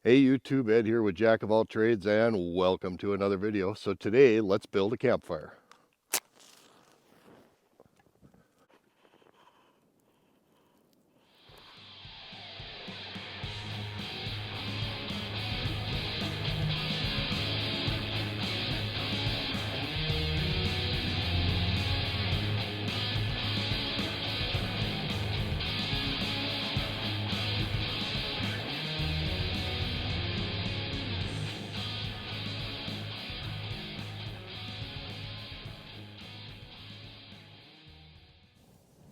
Hey YouTube, Ed here with Jack of all trades and welcome to another video. So today let's build a campfire.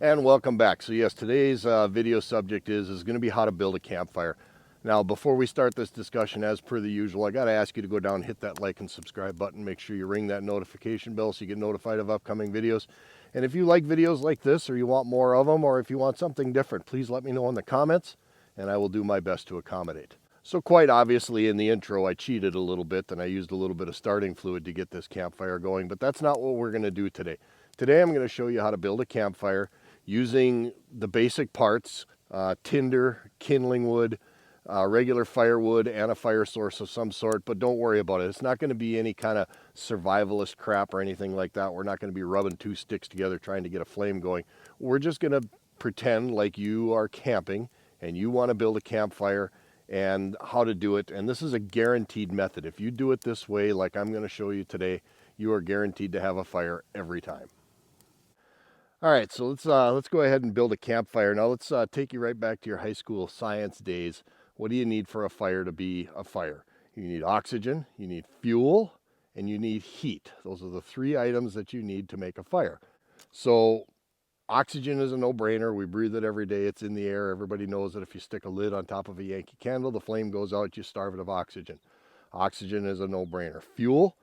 And welcome back. So yes, today's video subject is going to be how to build a campfire. Now before we start this discussion, as per the usual, I got to ask you to go down and hit that like and subscribe button. Make sure you ring that notification bell so you get notified of upcoming videos. And if you like videos like this or you want more of them or if you want something different, please let me know in the comments and I will do my best to accommodate. So quite obviously in the intro I cheated a little bit and I used a little bit of starting fluid to get this campfire going, but that's not what we're going to do today. Today I'm going to show you how to build a campfire using the basic parts, tinder, kindling wood, regular firewood, and a fire source of some sort, but don't worry about it. It's not going to be any kind of survivalist crap or anything like that. We're not going to be rubbing two sticks together trying to get a flame going. We're just going to pretend like you are camping and you want to build a campfire and how to do it. And this is a guaranteed method. If you do it this way, like I'm going to show you today, you are guaranteed to have a fire every time. All right, so let's go ahead and build a campfire. Now let's take you right back to your high school science days. What do you need for a fire to be a fire? You need oxygen, you need fuel, and you need heat. Those are the three items that you need to make a fire. So oxygen is a no-brainer. We breathe it every day. It's in the air. Everybody knows that if you stick a lid on top of a Yankee Candle, the flame goes out, you starve it of oxygen. Oxygen is a no-brainer. Fuel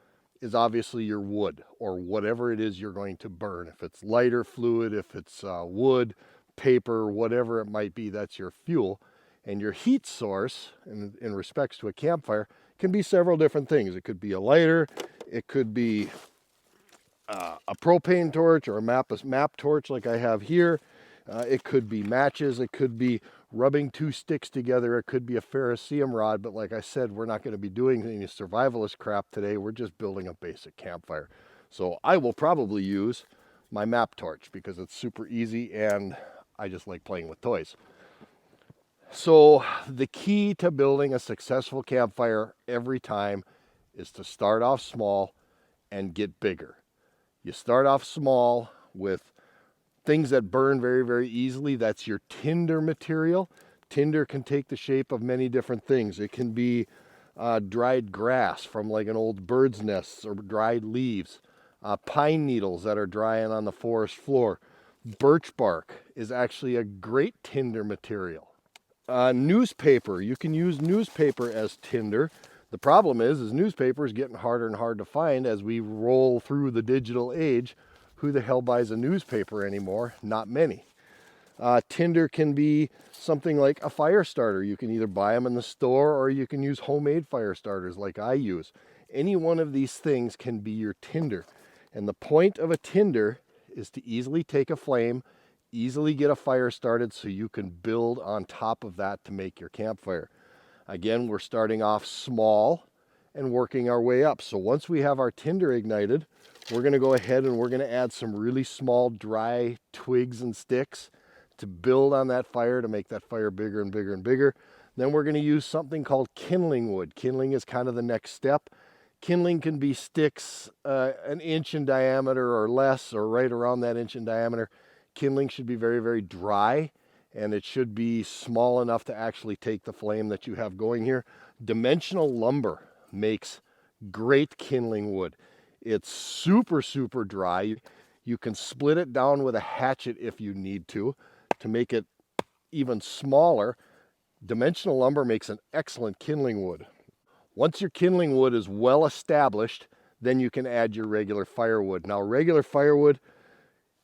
is obviously your wood or whatever it is you're going to burn. If it's lighter fluid, if it's wood, paper, whatever it might be, that's your fuel. And your heat source, in respects to a campfire, can be several different things. It could be a lighter, it could be a propane torch or a map torch like I have here. It could be matches, it could be rubbing two sticks together, it could be a ferrocerium rod, but like I said, we're not going to be doing any survivalist crap today. We're just building a basic campfire. So I will probably use my map torch because it's super easy and I just like playing with toys. So the key to building a successful campfire every time is to start off small and get bigger. You start off small with things that burn very, very easily. That's your tinder material. Tinder can take the shape of many different things. It can be dried grass from like an old bird's nest or dried leaves. Pine needles that are drying on the forest floor. Birch bark is actually a great tinder material. Newspaper, you can use newspaper as tinder. The problem is newspaper is getting harder and harder to find as we roll through the digital age. Who the hell buys a newspaper anymore? Not many. Tinder can be something like a fire starter. You can either buy them in the store or you can use homemade fire starters like I use. Any one of these things can be your tinder. And the point of a tinder is to easily take a flame, easily get a fire started so you can build on top of that to make your campfire. Again, we're starting off small and working our way up. So once we have our tinder ignited, we're going to go ahead and we're going to add some really small dry twigs and sticks to build on that fire to make that fire bigger and bigger and bigger. Then we're going to use something called kindling wood. Kindling is kind of the next step. Kindling can be sticks an inch in diameter or less or right around that inch in diameter. Kindling should be very, very dry and it should be small enough to actually take the flame that you have going here. Dimensional lumber makes great kindling wood. It's super, super dry. You can split it down with a hatchet if you need to make it even smaller. Dimensional lumber makes an excellent kindling wood. Once your kindling wood is well established, then you can add your regular firewood. Now, regular firewood,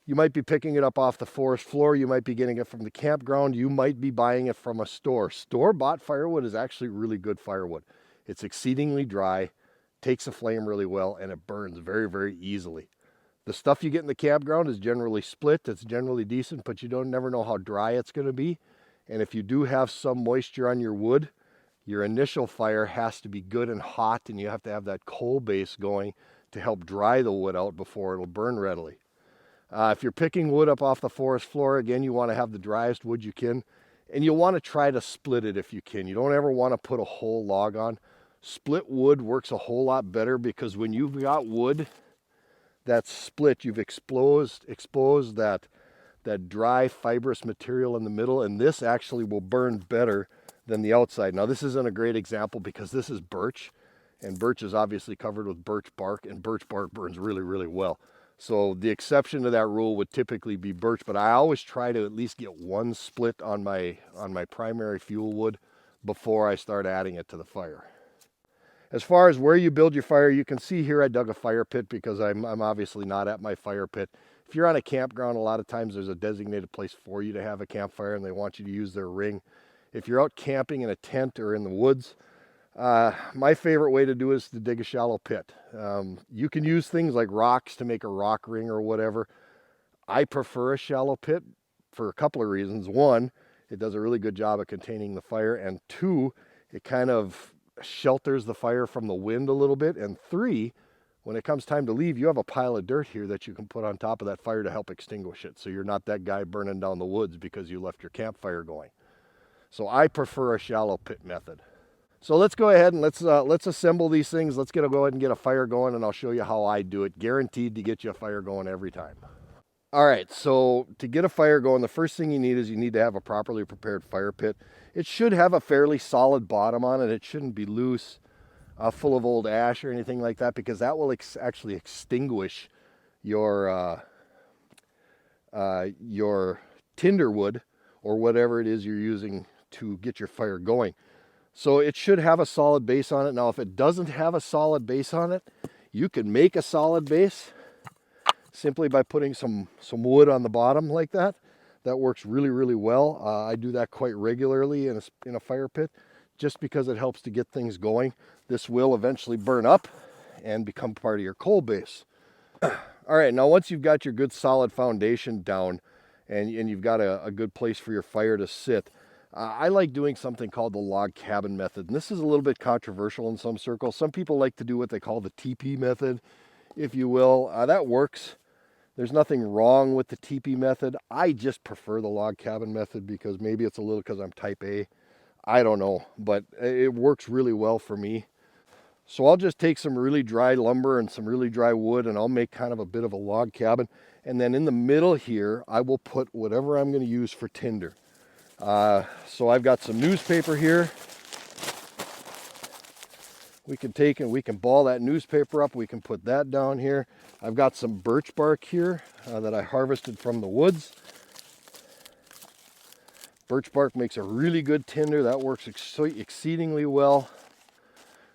you might be picking it up off the forest floor. You might be getting it from the campground. You might be buying it from a store. Store-bought firewood is actually really good firewood. It's exceedingly dry, takes a flame really well, and it burns very, very easily. The stuff you get in the campground is generally split. It's generally decent, but you never know how dry it's going to be. And if you do have some moisture on your wood, your initial fire has to be good and hot, and you have to have that coal base going to help dry the wood out before it'll burn readily. If you're picking wood up off the forest floor, again, you want to have the driest wood you can, and you'll want to try to split it if you can. You don't ever want to put a whole log on. Split wood works a whole lot better, because when you've got wood that's split, you've exposed that dry fibrous material in the middle, and this actually will burn better than the outside. Now, this isn't a great example because this is birch, and birch is obviously covered with birch bark, and birch bark burns really, really well. So the exception to that rule would typically be birch, but I always try to at least get one split on my primary fuel wood before I start adding it to the fire. As far as where you build your fire, you can see here I dug a fire pit because I'm obviously not at my fire pit. If you're on a campground, a lot of times there's a designated place for you to have a campfire, and they want you to use their ring. If you're out camping in a tent or in the woods, my favorite way to do it is to dig a shallow pit. You can use things like rocks to make a rock ring or whatever. I prefer a shallow pit for a couple of reasons. One, it does a really good job of containing the fire, and two, it kind of shelters the fire from the wind a little bit, and three, when it comes time to leave, you have a pile of dirt here that you can put on top of that fire to help extinguish it, so you're not that guy burning down the woods because you left your campfire going. So I prefer a shallow pit method. So let's go ahead and let's assemble these things. Let's go ahead and get a fire going, and I'll show you how I do it. Guaranteed to get you a fire going every time. All right, so to get a fire going, the first thing you need is you need to have a properly prepared fire pit. It should have a fairly solid bottom on it. It shouldn't be loose, full of old ash or anything like that, because that will actually extinguish your tinder wood or whatever it is you're using to get your fire going. So it should have a solid base on it. Now, if it doesn't have a solid base on it, you can make a solid base simply by putting some wood on the bottom like that. That works really, really well. I do that quite regularly in a fire pit, just because it helps to get things going. This will eventually burn up and become part of your coal base. All right, now once you've got your good solid foundation down and you've got a good place for your fire to sit, I like doing something called the log cabin method. And this is a little bit controversial in some circles. Some people like to do what they call the TP method, if you will. That works. There's nothing wrong with the TP method. I just prefer the log cabin method because maybe it's a little because I'm type A. I don't know, but it works really well for me. So I'll just take some really dry lumber and some really dry wood, and I'll make kind of a bit of a log cabin. And then in the middle here, I will put whatever I'm going to use for tinder. So I've got some newspaper here. We can take and we can ball that newspaper up. We can put that down here. I've got some birch bark here that I harvested from the woods. Birch bark makes a really good tinder. That works exceedingly well.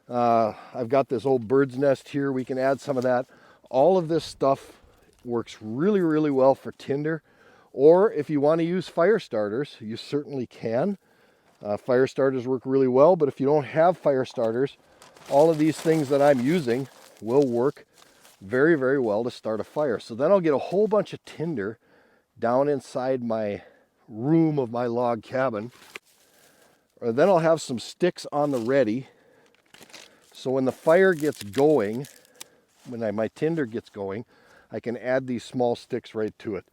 I've got this old bird's nest here. We can add some of that. All of this stuff works really, really well for tinder. Or if you want to use fire starters, you certainly can. Fire starters work really well, but if you don't have fire starters, all of these things that I'm using will work very, very well to start a fire. So then I'll get a whole bunch of tinder down inside my room of my log cabin. Or then I'll have some sticks on the ready. So when the fire gets going, when my tinder gets going, I can add these small sticks right to it.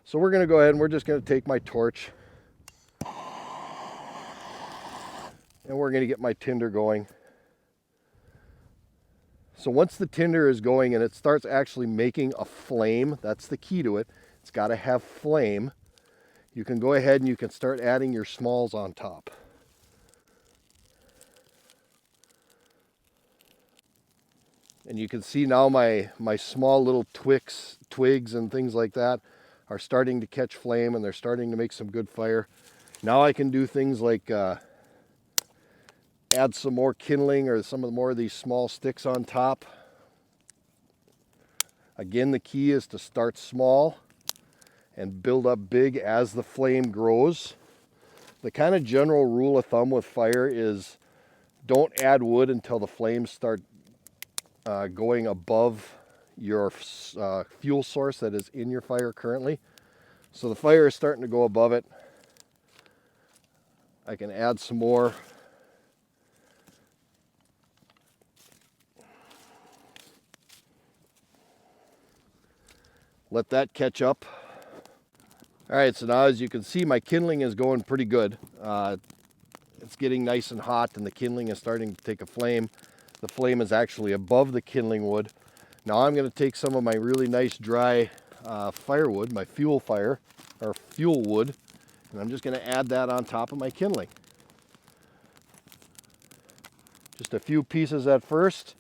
So we're going to go ahead and we're just going to take my torch and we're going to get my tinder going. So once the tinder is going and it starts actually making a flame, that's the key to it. It's got to have flame. You can go ahead and you can start adding your smalls on top. And you can see now my small little twigs and things like that are starting to catch flame, and they're starting to make some good fire. Now I can do things like add some more kindling or some more of these small sticks on top. Again, the key is to start small and build up big as the flame grows. The kind of general rule of thumb with fire is don't add wood until the flames start going above your fuel source that is in your fire currently. So the fire is starting to go above it. I can add some more let that catch up. All right, so now as you can see, my kindling is going pretty good. It's getting nice and hot, and the kindling is starting to take a flame. The flame is actually above the kindling wood. Now I'm going to take some of my really nice dry firewood, my fuel wood, and I'm just going to add that on top of my kindling. Just a few pieces at first.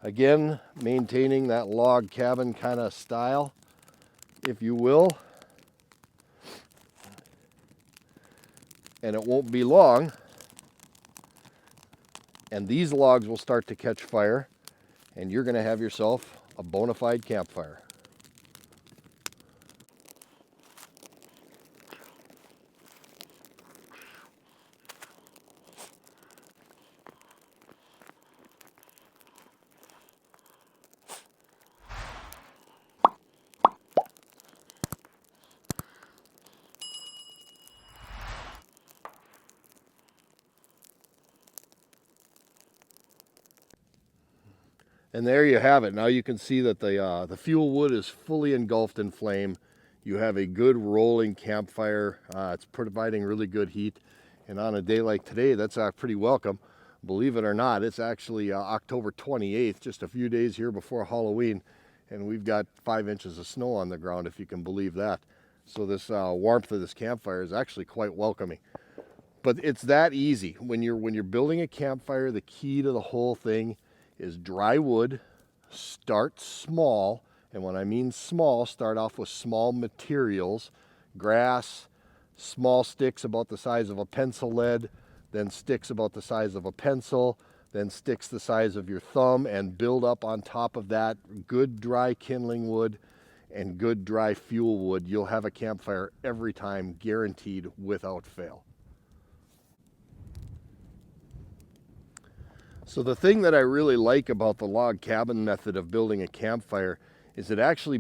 Again, maintaining that log cabin kind of style, if you will. And it won't be long, and these logs will start to catch fire, and you're going to have yourself a bona fide campfire. And there you have it. Now you can see that the fuel wood is fully engulfed in flame. You have a good rolling campfire. It's providing really good heat. And on a day like today, that's pretty welcome. Believe it or not, it's actually October 28th, just a few days here before Halloween. And we've got 5 inches of snow on the ground, if you can believe that. So this warmth of this campfire is actually quite welcoming. But it's that easy. When you're building a campfire, the key to the whole thing is dry wood. Start small, and when I mean small, start off with small materials, grass, small sticks about the size of a pencil lead, then sticks about the size of a pencil, then sticks the size of your thumb, and build up on top of that good dry kindling wood and good dry fuel wood. You'll have a campfire every time, guaranteed, without fail. So the thing that I really like about the log cabin method of building a campfire is it actually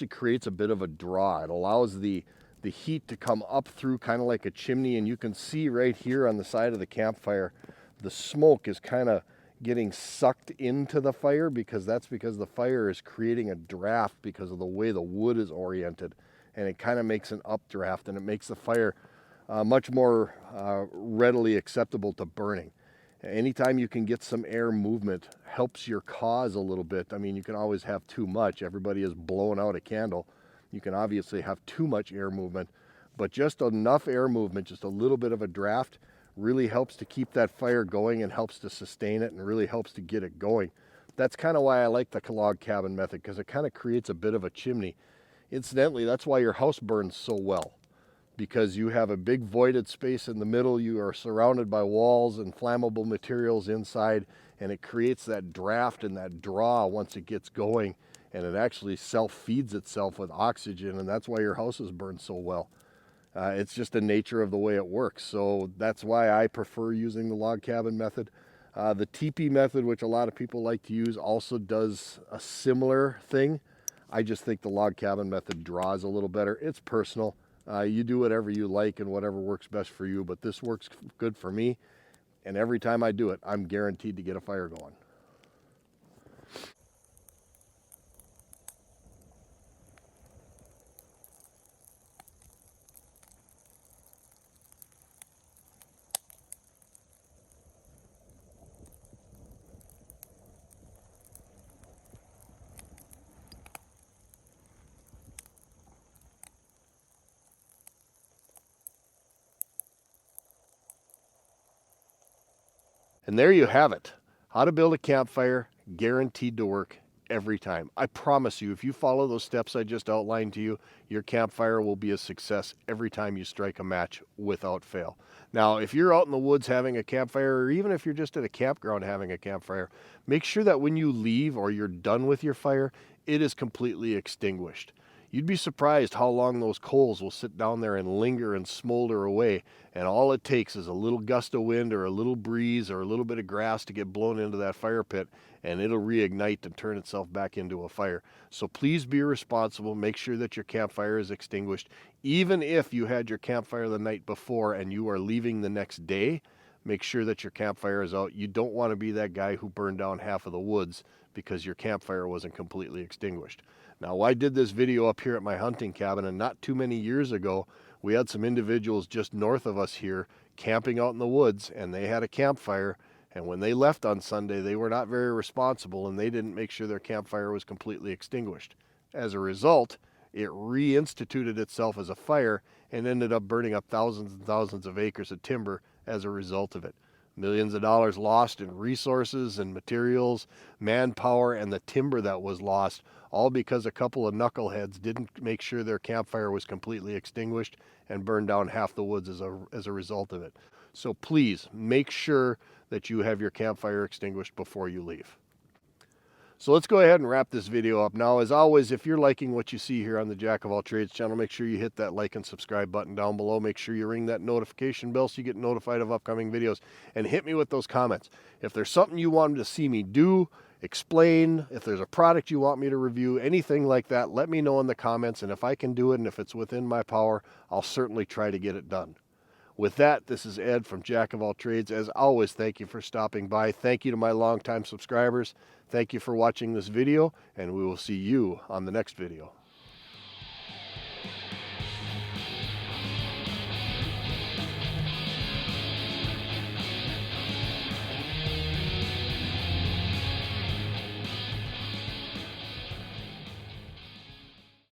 creates a bit of a draw. It allows the heat to come up through kind of like a chimney, and you can see right here on the side of the campfire, the smoke is kind of getting sucked into the fire because the fire is creating a draft because of the way the wood is oriented, and it kind of makes an updraft, and it makes the fire much more readily acceptable to burning. Anytime you can get some air movement helps your cause a little bit. I mean, you can always have too much. Everybody is blowing out a candle. You can obviously have too much air movement, but just enough air movement, just a little bit of a draft, really helps to keep that fire going and helps to sustain it and really helps to get it going. That's kind of why I like the log cabin method, because it kind of creates a bit of a chimney. Incidentally, that's why your house burns so well, because you have a big voided space in the middle. You are surrounded by walls and flammable materials inside, and it creates that draft and that draw once it gets going, and it actually self-feeds itself with oxygen, and that's why your houses burn so well. It's just the nature of the way it works. So that's why I prefer using the log cabin method. The teepee method, which a lot of people like to use, also does a similar thing. I just think the log cabin method draws a little better. It's personal. You do whatever you like and whatever works best for you, but this works good for me, and every time I do it, I'm guaranteed to get a fire going. And there you have it. How to build a campfire, guaranteed to work every time. I promise you, if you follow those steps I just outlined to you, your campfire will be a success every time you strike a match without fail. Now, if you're out in the woods having a campfire, or even if you're just at a campground having a campfire, make sure that when you leave or you're done with your fire, it is completely extinguished. You'd be surprised how long those coals will sit down there and linger and smolder away, and all it takes is a little gust of wind or a little breeze or a little bit of grass to get blown into that fire pit, and it'll reignite and turn itself back into a fire. So please be responsible. Make sure that your campfire is extinguished. Even if you had your campfire the night before and you are leaving the next day, make sure that your campfire is out. You don't want to be that guy who burned down half of the woods because your campfire wasn't completely extinguished. Now, I did this video up here at my hunting cabin, and not too many years ago, we had some individuals just north of us here camping out in the woods, and they had a campfire. And when they left on Sunday, they were not very responsible, and they didn't make sure their campfire was completely extinguished. As a result, it reinstituted itself as a fire and ended up burning up thousands and thousands of acres of timber as a result of it. Millions of dollars lost in resources and materials, manpower, and the timber that was lost, all because a couple of knuckleheads didn't make sure their campfire was completely extinguished and burned down half the woods as a result of it. So please make sure that you have your campfire extinguished before you leave. So let's go ahead and wrap this video up. Now, as always, if you're liking what you see here on the Jack of All Trades channel, make sure you hit that like and subscribe button down below. Make sure you ring that notification bell so you get notified of upcoming videos. And hit me with those comments. If there's something you want to see me do, explain, if there's a product you want me to review, anything like that, let me know in the comments. And if I can do it and if it's within my power, I'll certainly try to get it done. With that, this is Ed from Jack of All Trades. As always, thank you for stopping by. Thank you to my longtime subscribers. Thank you for watching this video, and we will see you on the next video.